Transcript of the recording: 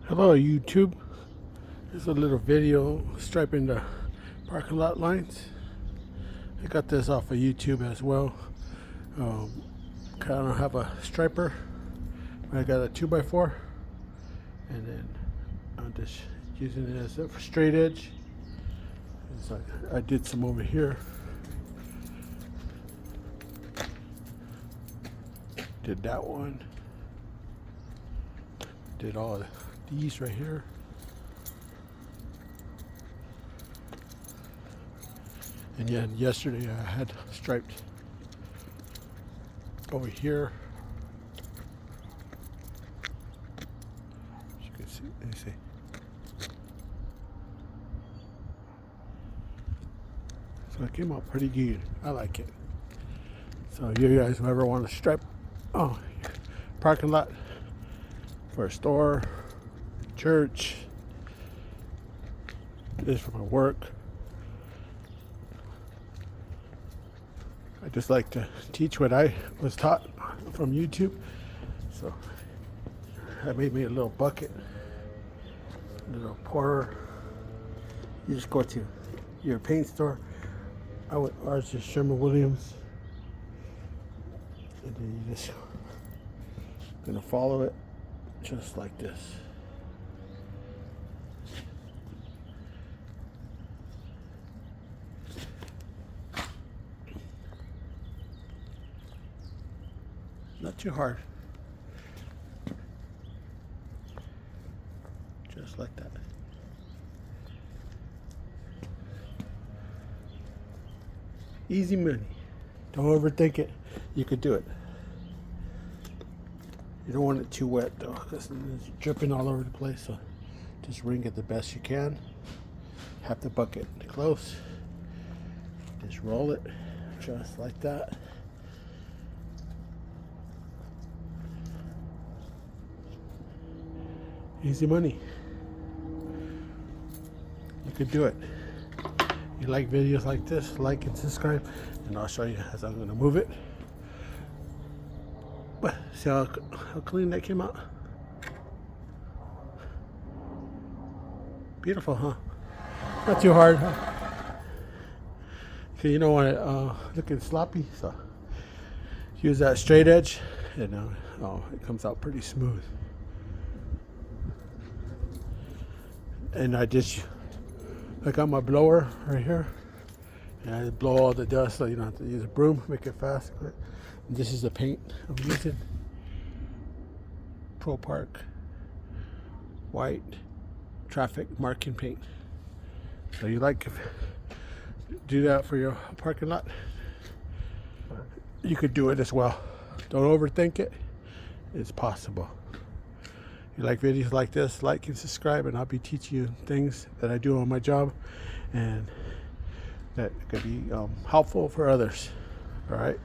Hello YouTube. Here's a little video striping the parking lot lines. I got this off of YouTube as well. Kind of have a striper. I got a 2x4 and then I'm just using it as a straight edge. It's like I did some over here. Did that one. Did all these right here. And yeah, yesterday I had striped over here. As you can see, let me see. So it came out pretty good. I like it. So you guys ever want to stripe parking lot for a store, church, this for my work. I just like to teach what I was taught from YouTube. So I made me a little bucket, a little pourer. You just go to your paint store. Ours is Sherman-Williams. And then you just gonna follow it just like this. Not too hard. Just like that. Easy money. Don't overthink it. You could do it. You don't want it too wet though, because it's dripping all over the place. So just wring it the best you can. Have the bucket close. Just roll it just like that. Easy money. You could do it. You like videos like this, like and subscribe, and I'll show you as I'm going to move it. But see how clean that came out? Beautiful, huh? Not too hard, huh? Okay, you don't want it looking sloppy, so use that straight edge, and it comes out pretty smooth. And I got my blower right here, and I blow all the dust so you don't have to use a broom, make it fast. And this is the paint I'm using. Pro Park white traffic marking paint. So you do that for your parking lot, you could do it as well. Don't overthink it. It's possible. You like videos like this, like and subscribe, and I'll be teaching you things that I do on my job and that could be helpful for others. All right.